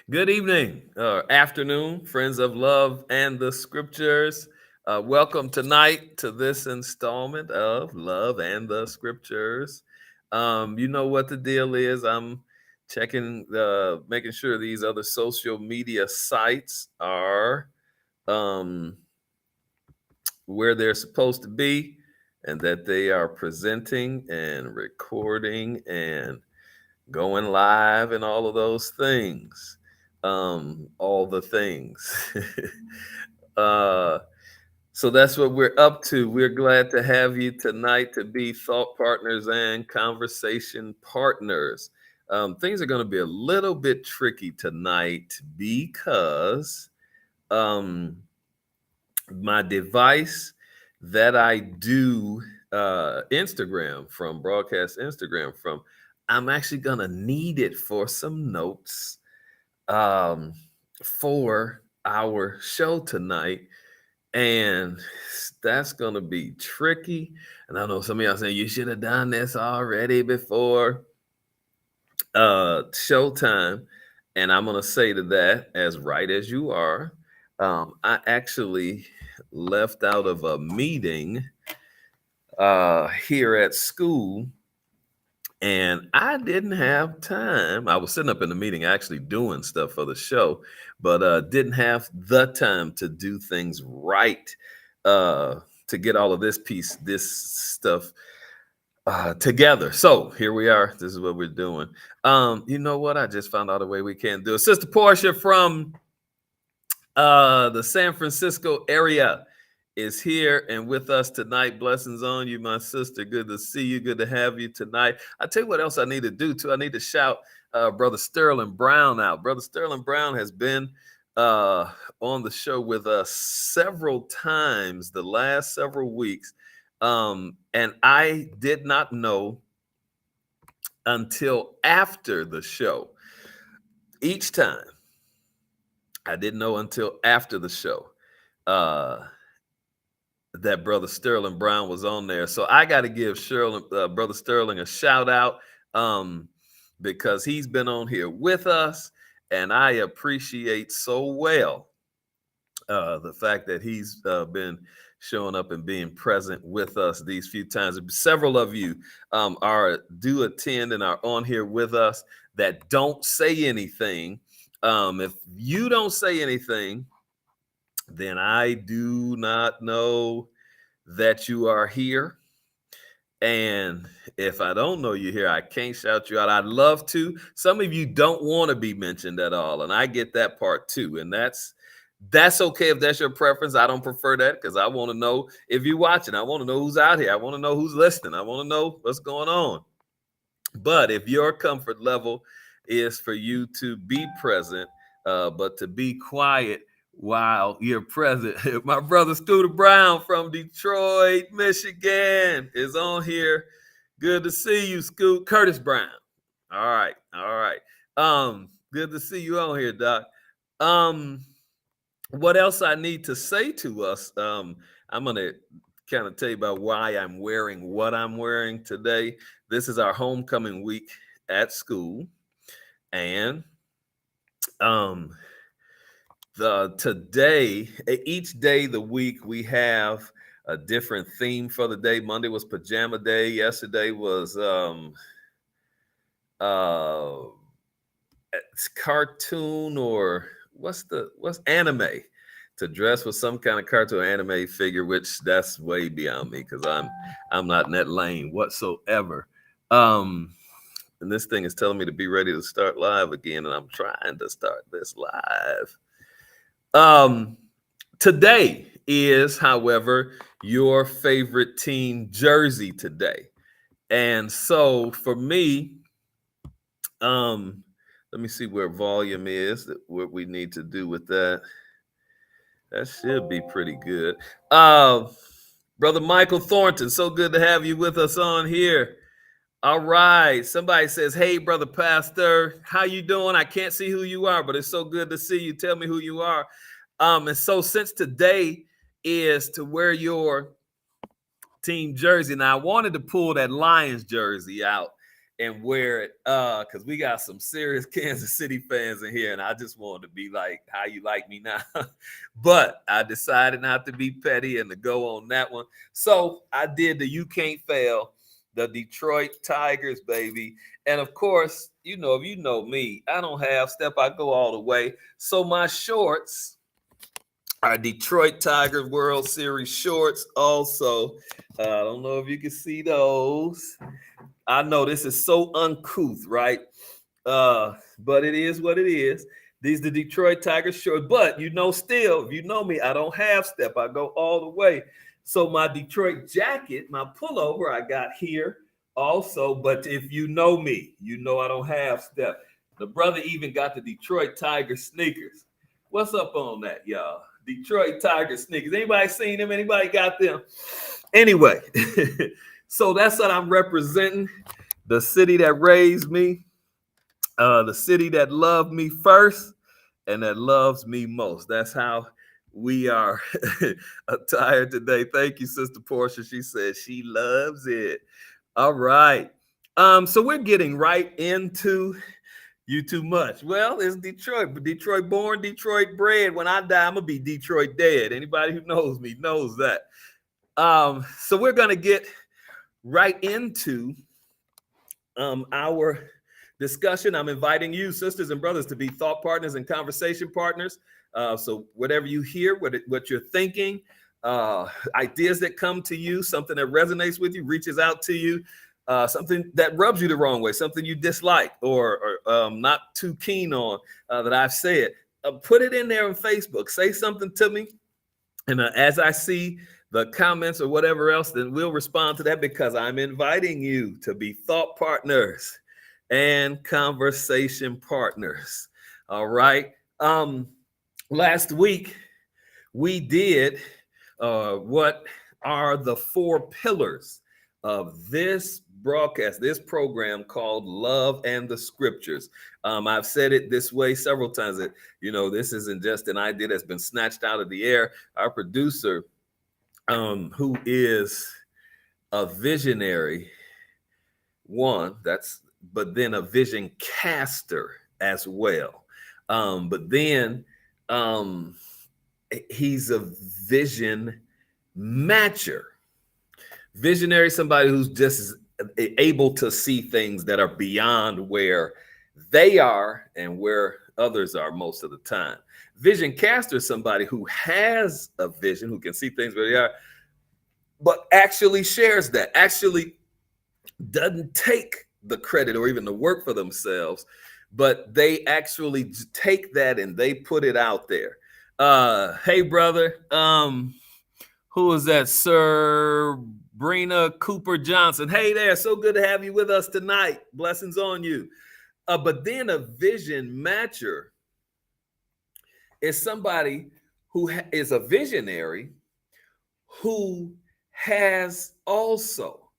Good evening, afternoon, friends of love and the scriptures. Welcome tonight to this installment of Love and the Scriptures. You know what the deal is. I'm checking, making sure these other social media sites are um, where they're supposed to be and that they are presenting and recording and going live and all of those things. All the things. uh, so that's what we're up to. We're glad to have you tonight to be thought partners and conversation partners. Things are going to be a little bit tricky tonight because um, my device that I do Instagram from, broadcast Instagram from, I'm actually going to need it for some notes um, for our show tonight. And that's going to be tricky. And I know some of y'all saying you should have done this already before showtime. And I'm going to say to that, as right as you are, I actually left out of a meeting here at school, and I didn't have time. I was sitting up in the meeting actually doing stuff for the show, but didn't have the time to do things right, uh, to get all of this stuff together. So here we are. This is what we're doing. You know what? I just found out a way we can do it. Sister Portia from the San Francisco area is here and with us tonight. Blessings on you, my sister. Good to see you. Good to have you tonight. I tell you what else I need to do too. I need to shout Brother Sterling Brown out. Brother Sterling Brown has been uh, on the show with us several times the last several weeks. And I did not know until after the show. Each time, I didn't know until after the show. Uh, that Brother Sterling Brown was on there. So I got to give Brother Sterling a shout out um, because he's been on here with us, and I appreciate so well the fact that he's been showing up and being present with us these few times. Several of you do attend and are on here with us that don't say anything. If you don't say anything, then I do not know that you are here. And if I don't know you here, I can't shout you out. I'd love to. Some of you don't want to be mentioned at all, and I get that part too. And that's okay if that's your preference. I don't prefer that because I want to know if you're watching. I want to know who's out here. I want to know who's listening. I want to know what's going on. But if your comfort level is for you to be present, but to be quiet while you're present, my brother Scooter Brown from Detroit, Michigan is on here. Good to see you, Scoot. Curtis Brown. All right, all right. Good to see you on here, Doc. Um, what else I need to say to us? I'm gonna kind of tell you about why I'm wearing what I'm wearing today. This is our homecoming week at school, and um, each day of the week we have a different theme for the day. Monday was pajama day. Yesterday was uh, it's cartoon, or what's anime, to dress with some kind of cartoon anime figure, which that's way beyond me because I'm not in that lane whatsoever. Um, and this thing is telling me to be ready to start live again, and I'm trying to start this live. Um, Today is, however, your favorite team jersey today, and so for me, um, let me see where volume is. What we need to do with that. That should be pretty good. Uh, Brother Michael Thornton, so good to have you with us on here. All right. Somebody says, "Hey, brother pastor, how you doing? I can't see who you are, but it's so good to see you. Tell me who you are." And so since today is to wear your team jersey, now I wanted to pull that Lions jersey out and wear it because we got some serious Kansas City fans in here, and I just wanted to be like how you like me now. But I decided not to be petty and to go on that one. So I did the You Can't Fail, the Detroit Tigers, baby. And of course, you know, if you know me, I don't half step, I go all the way. So my shorts are Detroit Tigers World Series shorts also. I don't know if you can see those. I know this is so uncouth, right? But it is what it is. These the Detroit Tigers shorts. But you know, still, if you know me, I don't half step. I go all the way. So my Detroit jacket, my pullover, I got here also. But if you know me, you know I don't half step. The brother even got the Detroit Tigers sneakers. What's up on that, y'all? Detroit Tigers sneakers. Anybody seen them? Anybody got them? Anyway, so that's what I'm representing. The city that raised me, the city that loved me first and that loves me most. That's how we are attired today. Thank you, Sister Portia. She said she loves it. All right. So we're getting right into You Too Much. Well, it's Detroit, Detroit born, Detroit bred. When I die, I'm gonna be Detroit dead. Anybody who knows me knows that. So we're gonna get right into our discussion. I'm inviting you, sisters and brothers, to be thought partners and conversation partners. So whatever you hear, what you're thinking, ideas that come to you, something that resonates with you, reaches out to you, something that rubs you the wrong way, something you dislike or not too keen on that I've said, put it in there on Facebook. Say something to me. And as I see the comments or whatever else, then we'll respond to that, because I'm inviting you to be thought partners and conversation partners. All right. Last week, we did what are the 4 pillars of this broadcast, this program called Love and the Scriptures. I've said it this way several times that, you know, this isn't just an idea that's been snatched out of the air. Our producer, who is a visionary, but then a vision caster as well. But then he's a vision matcher. Visionary, somebody who's just able to see things that are beyond where they are and where others are most of the time. Vision caster is somebody who has a vision, who can see things where they are, but actually shares that, actually doesn't take the credit or even the work for themselves, but they actually take that and they put it out there. Hey, brother, who is that? Sir Brina Cooper Johnson. Hey there, so good to have you with us tonight. Blessings on you. But then a vision matcher is somebody who is a visionary who has also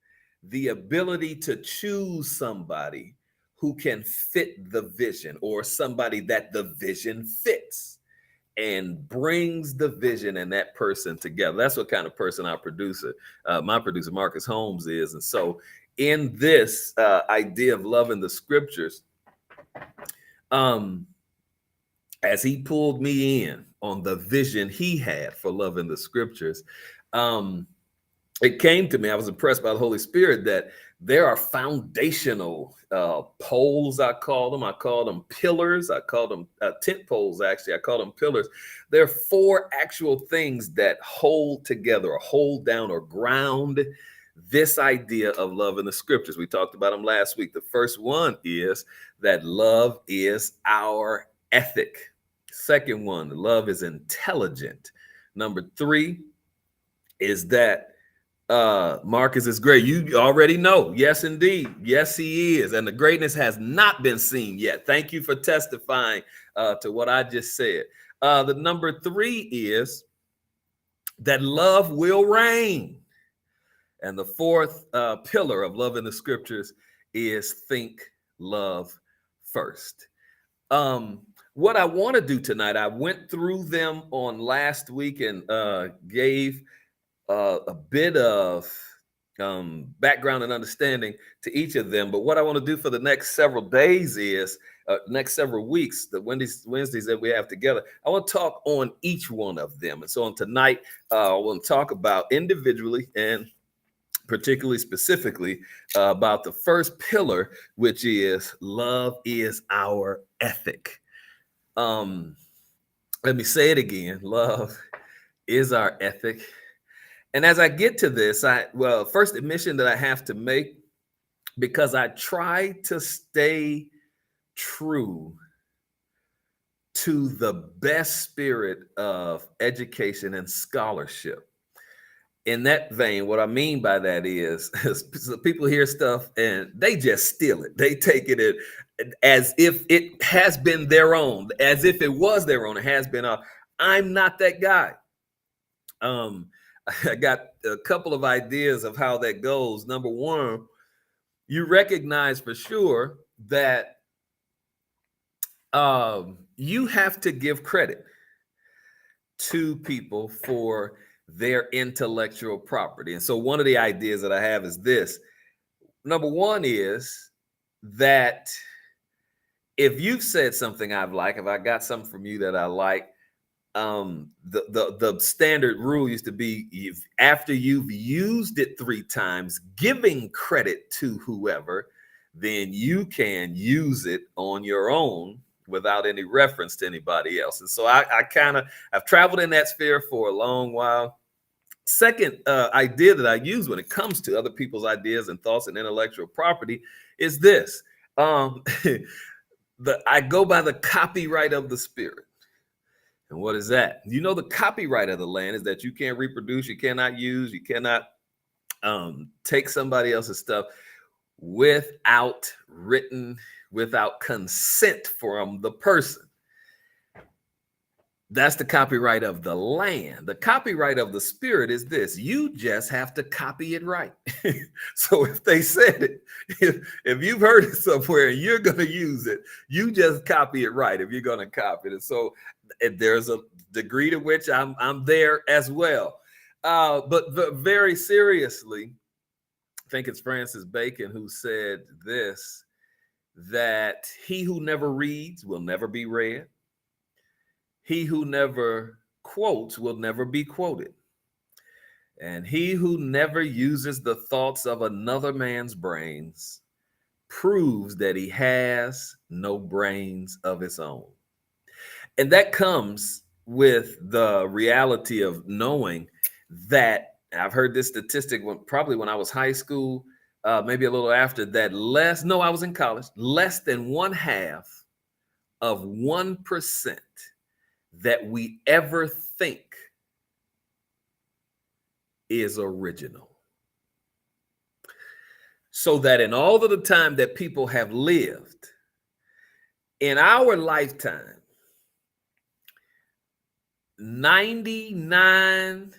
the ability to choose somebody who can fit the vision, or somebody that the vision fits, and brings the vision and that person together. That's what kind of person our producer, my producer, Marcus Holmes, is. And so in this idea of loving the scriptures, as he pulled me in on the vision he had for loving the scriptures, it came to me, I was impressed by the Holy Spirit, that there are foundational poles, I call them pillars, I call them tent poles, actually, I call them pillars. There are 4 actual things that hold together or hold down or ground this idea of love in the scriptures. We talked about them last week. The first one is that love is our ethic. Second one, love is intelligent. Number 3 is that Marcus is great. You already know. Yes, indeed. Yes, he is. And the greatness has not been seen yet. Thank you for testifying to what I just said. The number 3 is that love will reign. And the 4th pillar of love in the scriptures is think love first. What I want to do tonight, I went through them on last week and gave a bit of background and understanding to each of them. But what I want to do for the next several days is, next several weeks, the Wednesdays that we have together, I want to talk on each one of them. And so on tonight, I want to talk about individually and particularly specifically about the first pillar, which is love is our ethic. Let me say it again. Love is our ethic. And as I get to this, first admission that I have to make, because I try to stay true to the best spirit of education and scholarship. In that vein, what I mean by that is people hear stuff and they just steal it. They take it as if it has been their own, as if it was their own. It has been. I'm not that guy. I got a couple of ideas of how that goes. Number one, you recognize for sure that you have to give credit to people for their intellectual property. And so one of the ideas that I have is this. Number one is that if you've said something I've liked, if I got something from you that I like, the standard rule used to be, after you've used it 3 times, giving credit to whoever, then you can use it on your own without any reference to anybody else. And so I've traveled in that sphere for a long while. Second idea that I use when it comes to other people's ideas and thoughts and intellectual property is this. I go by the copyright of the spirit. And what is that? You know, the copyright of the land is that you can't reproduce, you cannot use, you cannot take somebody else's stuff without consent from the person. That's the copyright of the land. The copyright of the spirit is this. You just have to copy it right. So if they said it, if you've heard it somewhere and you're going to use it, you just copy it right if you're going to copy it. And so there's a degree to which I'm there as well. But very seriously, I think it's Francis Bacon who said this, that he who never reads will never be read. He who never quotes will never be quoted. And he who never uses the thoughts of another man's brains proves that he has no brains of his own. And that comes with the reality of knowing that, I've heard this statistic probably when I was high school, maybe a little after that, I was in college, less than 1/2 of 1% that we ever think is original. So that in all of the time that people have lived, in our lifetime, 99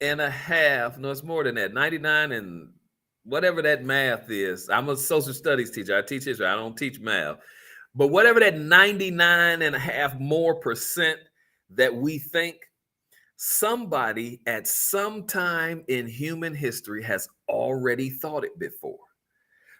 and a half, no, it's more than that, 99 and whatever that math is. I'm a social studies teacher. I teach history. I don't teach math. But whatever that 99.5% more that we think, somebody at some time in human history has already thought it before.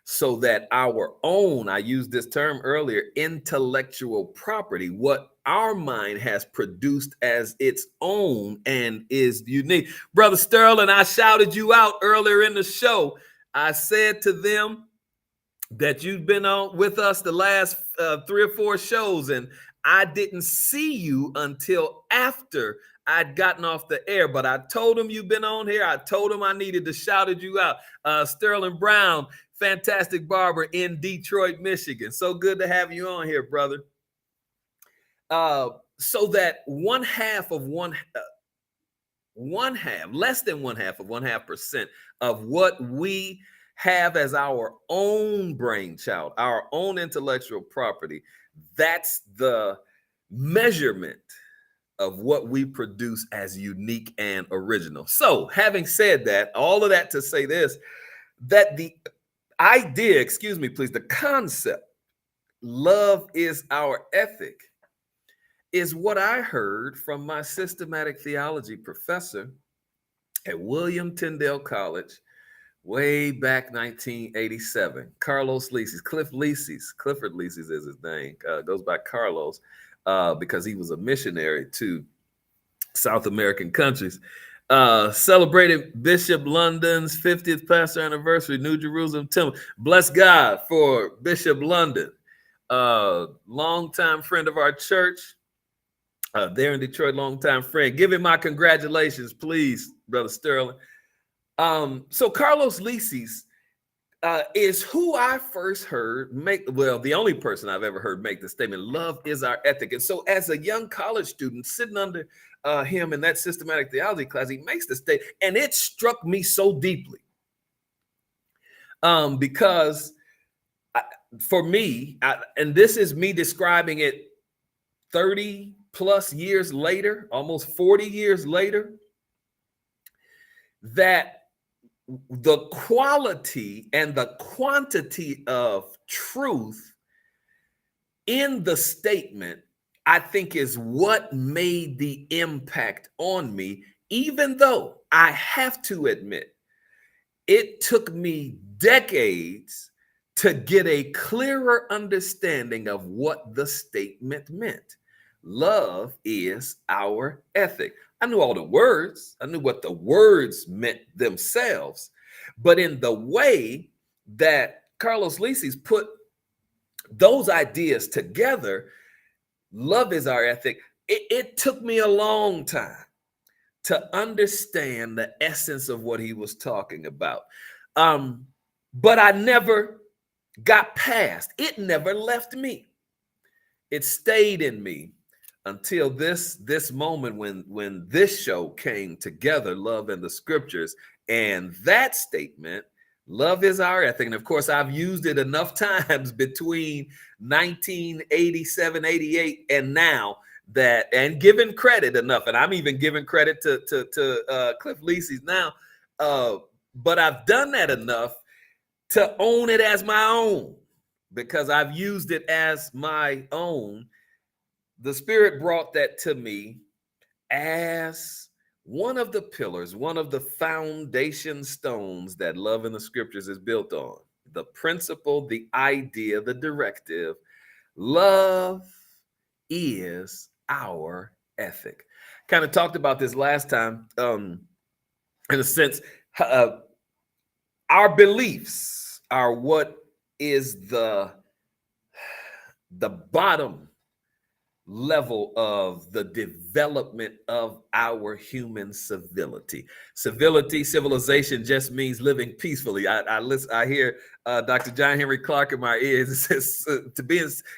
So that our own, I used this term earlier, intellectual property, what our mind has produced as its own and is unique. Brother Sterling, I shouted you out earlier in the show. I said to them that you've been on with us the last 3 or 4 shows, and I didn't see you until after I'd gotten off the air, but I told them you've been on here. I told them I needed to shout you out. Sterling Brown, fantastic barber in Detroit, Michigan. So good to have you on here, brother. So that less than 1/2 of 1/2% of what we have as our own brainchild, our own intellectual property, that's the measurement of what we produce as unique and original. So having said that, all of that to say this, that the idea, the concept, love is our ethic, is what I heard from my systematic theology professor at William Tyndale College way back 1987. Carlos Lisi's, Clifford Lisi's is his name. Goes by Carlos because he was a missionary to South American countries. Celebrated Bishop London's 50th pastor anniversary, New Jerusalem Temple. Bless God for Bishop London, longtime friend of our church. There in Detroit, longtime friend. Give him my congratulations, please, Brother Sterling. So Carlos Lisi's is who I first heard the only person I've ever heard make the statement, love is our ethic. And so as a young college student sitting under him in that systematic theology class, he makes the statement, and it struck me so deeply because for me, and this is me describing it 30 plus years later, almost 40 years later, that the quality and the quantity of truth in the statement, I think, is what made the impact on me, even though I have to admit, it took me decades to get a clearer understanding of what the statement meant. Love is our ethic. I knew all the words. I knew what the words meant themselves. But in the way that Carlos Lisi's put those ideas together, love is our ethic, it took me a long time to understand the essence of what he was talking about. But I never got past. It never left me. It stayed in me until this moment when this show came together, Love and the Scriptures, and that statement, love is our ethic. And of course, I've used it enough times between 1987, 88, and now that, and given credit enough, and I'm even giving credit to Cliff Lisi's now, but I've done that enough to own it as my own because I've used it as my own. The Spirit brought that to me as one of the pillars, one of the foundation stones that Love in the Scriptures is built on. The principle, the idea, the directive. Love is our ethic. Kind of talked about this last time. In a sense, our beliefs are what is the bottom level of the development of our human civility. Civilization just means living peacefully. I hear Dr. John Henry Clarke in my ears. It says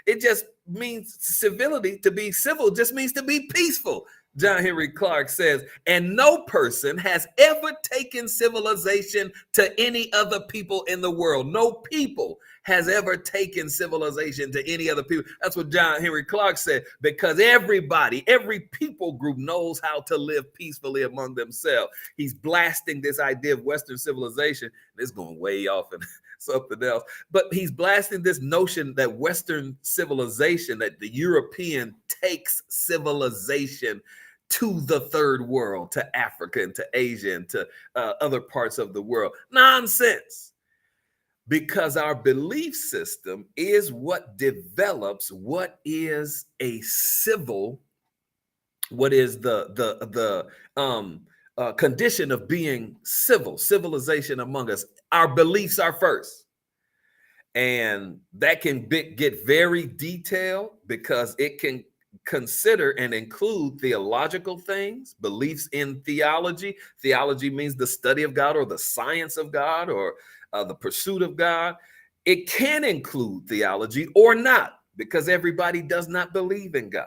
it just means civility. To be civil just means to be peaceful. John Henry Clarke says, and no person has ever taken civilization to any other people in the world. No people has ever taken civilization to any other people. That's what John Henry Clarke said, because everybody, every people group knows how to live peacefully among themselves. He's blasting this idea of Western civilization. It's going way off and something else. But he's blasting this notion that Western civilization, that the European takes civilization to the third world, to Africa and to Asia and to other parts of the world. Nonsense. Because our belief system is what develops what is a civil, what is the condition of being civilization among us. Our beliefs are first. And that can get very detailed because it can consider and include theological things, beliefs in theology. Theology means the study of God or the science of God or the pursuit of God. It can include theology or not, because everybody does not believe in God,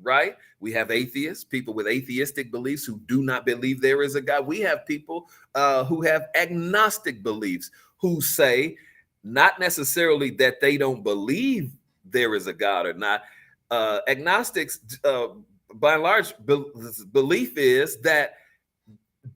right? We have atheists, people with atheistic beliefs who do not believe there is a God. We have people who have agnostic beliefs who say not necessarily that they don't believe there is a God or not. Agnostics, by and large, belief is that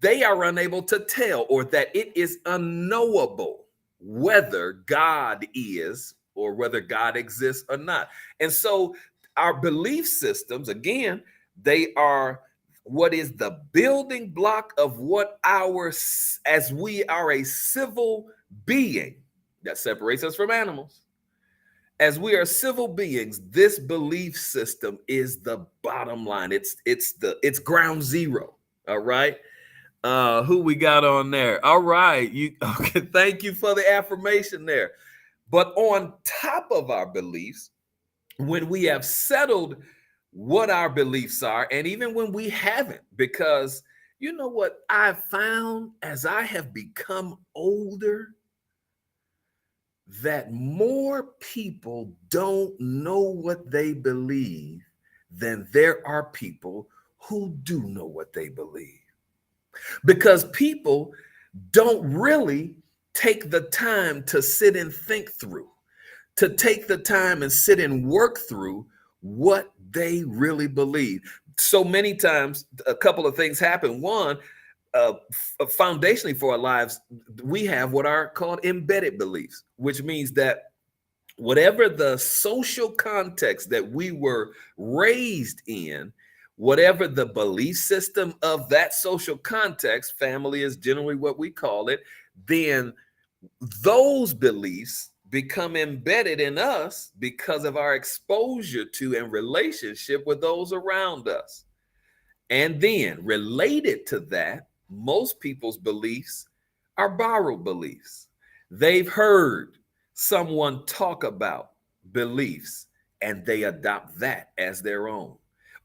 they are unable to tell, or that it is unknowable whether God is or whether God exists or not. And so our belief systems, again, they are what is the building block of what as we are a civil being that separates us from animals. As we are civil beings, this belief system is the bottom line. It's ground zero. All right. Who we got on there? All right. Okay, thank you for the affirmation there. But on top of our beliefs, when we have settled what our beliefs are, and even when we haven't, because you know what I've found as I have become older, that more people don't know what they believe than there are people who do know what they believe. Because people don't really take the time to sit and think through, to take the time and sit and work through what they really believe. So many times, a couple of things happen. One, foundationally for our lives, we have what are called embedded beliefs, which means that whatever the social context that we were raised in, whatever the belief system of that social context, family is generally what we call it, then those beliefs become embedded in us because of our exposure to and relationship with those around us. And then related to that, most people's beliefs are borrowed beliefs. They've heard someone talk about beliefs and they adopt that as their own.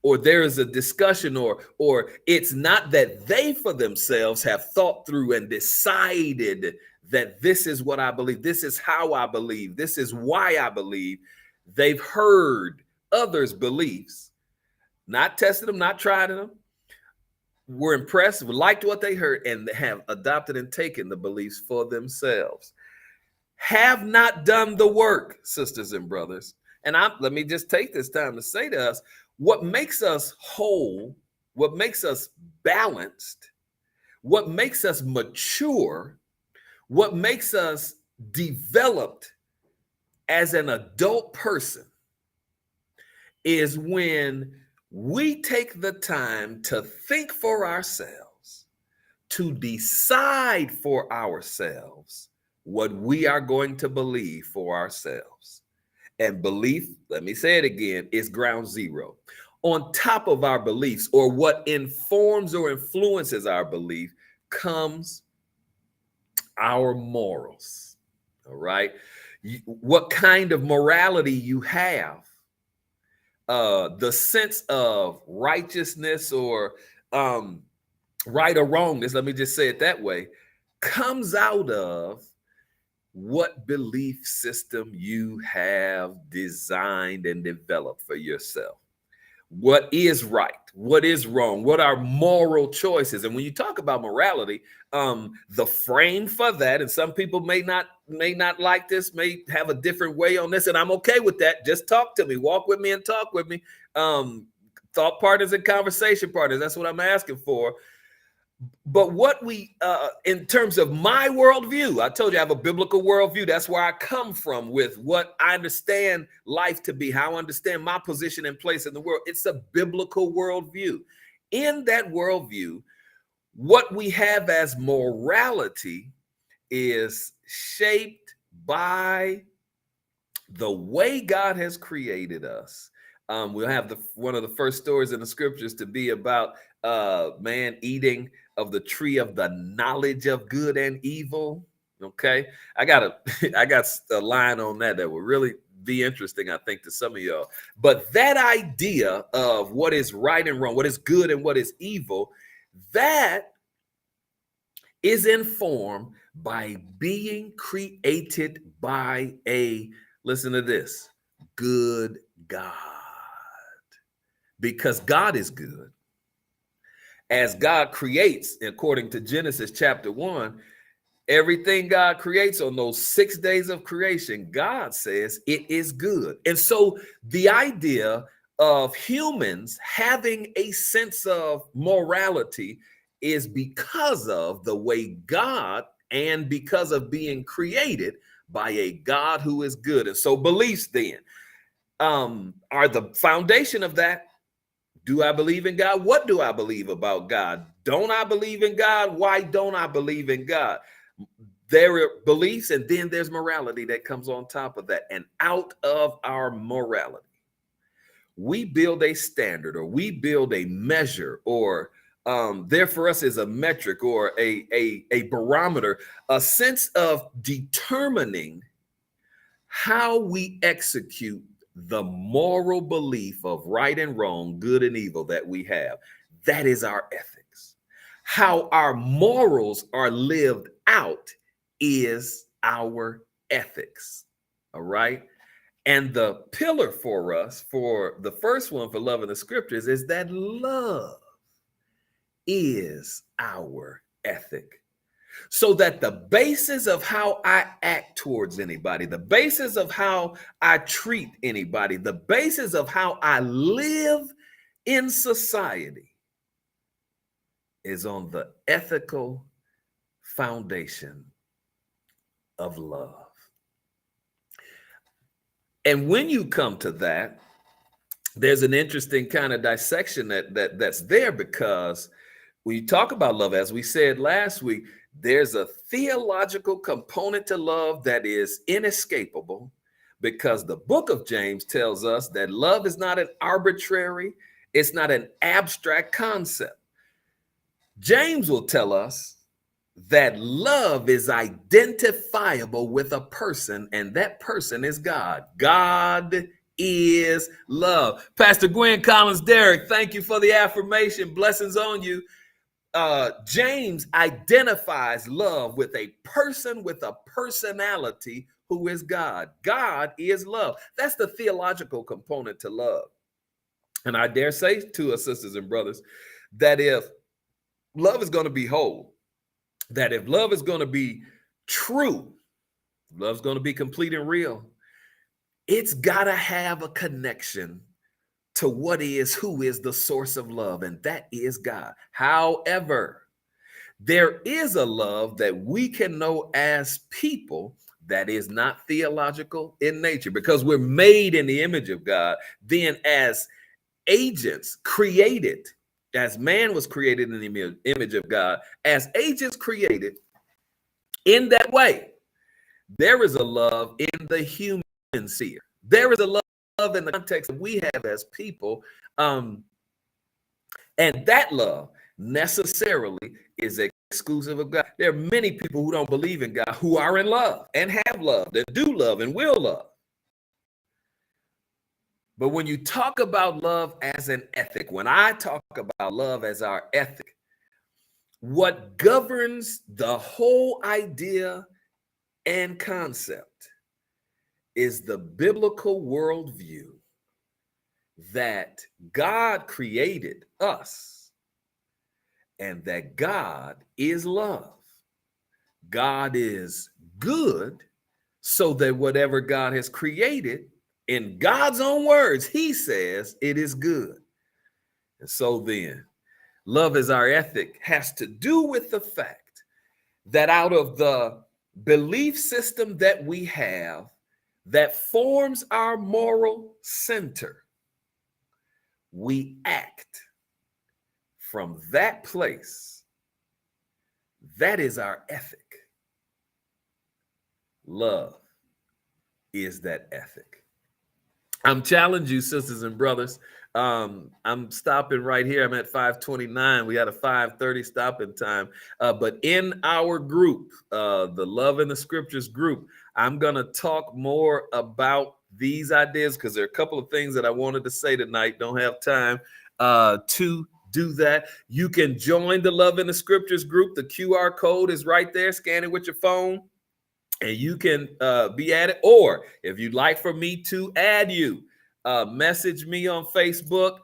Or there is a discussion, or it's not that they for themselves have thought through and decided that this is what I believe, this is how I believe, this is why I believe. They've heard others' beliefs, not tested them, not tried them, were impressed, liked what they heard, and have adopted and taken the beliefs for themselves. Have not done the work, sisters and brothers. And let me just take this time to say to us, what makes us whole, what makes us balanced, what makes us mature, what makes us developed as an adult person is when we take the time to think for ourselves, to decide for ourselves what we are going to believe for ourselves. And belief, let me say it again, is ground zero. On top of our beliefs, or what informs or influences our belief, comes our morals. All right. What kind of morality you have, the sense of righteousness or right or wrongness, let me just say it that way, comes out of what belief system you have designed and developed for yourself. What is right? What is wrong? What are moral choices? And when you talk about morality, the frame for that, and some people may not like this, may have a different way on this, and I'm okay with that. Just talk to me, walk with me, and talk with me. Thought partners and conversation partners. That's what I'm asking for. But what we, in terms of my worldview, I told you I have a biblical worldview. That's where I come from with what I understand life to be, how I understand my position and place in the world. It's a biblical worldview. In that worldview, what we have as morality is shaped by the way God has created us. We'll have one of the first stories in the scriptures to be about man eating of the tree of the knowledge of good and evil. Okay, I got a line on that will really be interesting, I think, to some of y'all. But that idea of what is right and wrong, what is good and what is evil, that is informed by being created by listen to this, good God. Because God is good. As God creates, according to Genesis chapter 1, everything God creates on those 6 days of creation, God says it is good. And so the idea of humans having a sense of morality is because of the way God, and because of being created by a God who is good. And so beliefs then are the foundation of that. Do I believe in God? What do I believe about God? Don't I believe in God? Why don't I believe in God? There are beliefs, and then there's morality that comes on top of that. And out of our morality, we build a standard, or we build a measure, or there for us is a metric, or a barometer, a sense of determining how we execute the moral belief of right and wrong, good and evil that we have. That is our ethics. How our morals are lived out is our ethics. All right. And the pillar for us, for the first one, for loving the scriptures, is that love is our ethic. So that the basis of how I act towards anybody, the basis of how I treat anybody, the basis of how I live in society is on the ethical foundation of love. And when you come to that, there's an interesting kind of dissection that's there, because when you talk about love, as we said last week, there's a theological component to love that is inescapable, because the book of James tells us that love is not an arbitrary, it's not an abstract concept. James will tell us that love is identifiable with a person, and that person is God. God is love. Pastor Gwen Collins, Derek, thank you for the affirmation. Blessings on you. James identifies love with a person with a personality who is God. God is love. That's the theological component to love. And I dare say to us, sisters and brothers, that if love is going to be whole, that if love is going to be true, love's going to be complete and real, it's got to have a connection to who is the source of love, and that is God. However, there is a love that we can know as people that is not theological in nature, because we're made in the image of God. Then as agents created, as man was created in the image of God, as agents created in that way, there is a love in the human sphere. There is a love in the context that we have as people. And that love necessarily is exclusive of God. There are many people who don't believe in God who are in love and have love, that do love and will love. But when you talk about love as an ethic, when I talk about love as our ethic, what governs the whole idea and concept is the biblical worldview that God created us and that God is love. God is good, so that whatever God has created, in God's own words, he says it is good. And so then, love as our ethic has to do with the fact that out of the belief system that we have that forms our moral center, we act from that place. That is our ethic. Love is that ethic. I'm challenging you, sisters and brothers. I'm stopping right here. I'm at 5:29. We had a 5:30 stopping time. But in our group, the Love in the Scriptures group, I'm going to talk more about these ideas, because there are a couple of things that I wanted to say tonight. Don't have time to do that. You can join the Love in the Scriptures group. The QR code is right there. Scan it with your phone, and you can be added. Or if you'd like for me to add you, message me on Facebook,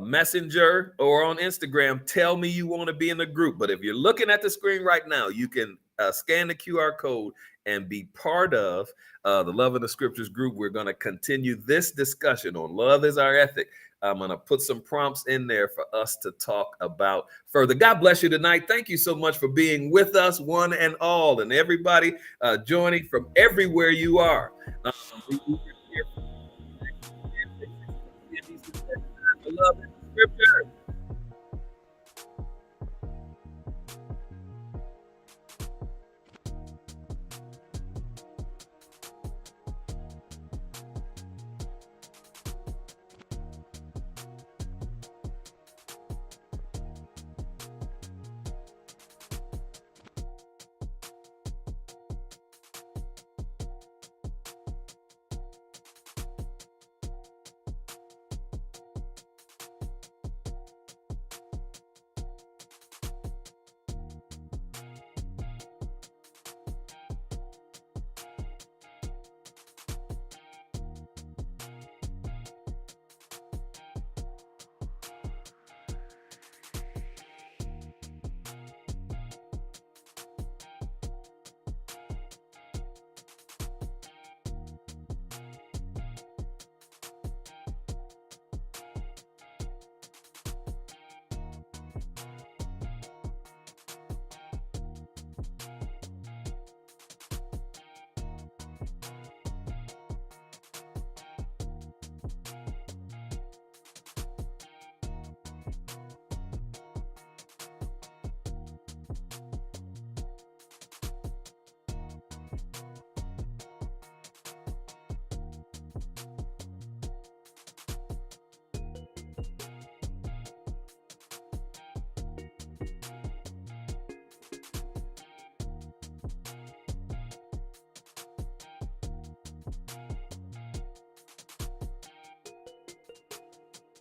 Messenger, or on Instagram. Tell me you want to be in the group. But if you're looking at the screen right now, you can scan the QR code and be part of the Love in the Scriptures group. We're going to continue this discussion on love is our ethic. I'm going to put some prompts in there for us to talk about further. God bless you tonight. Thank you so much for being with us, one and all, and everybody joining from everywhere you are. I love it. Prepare.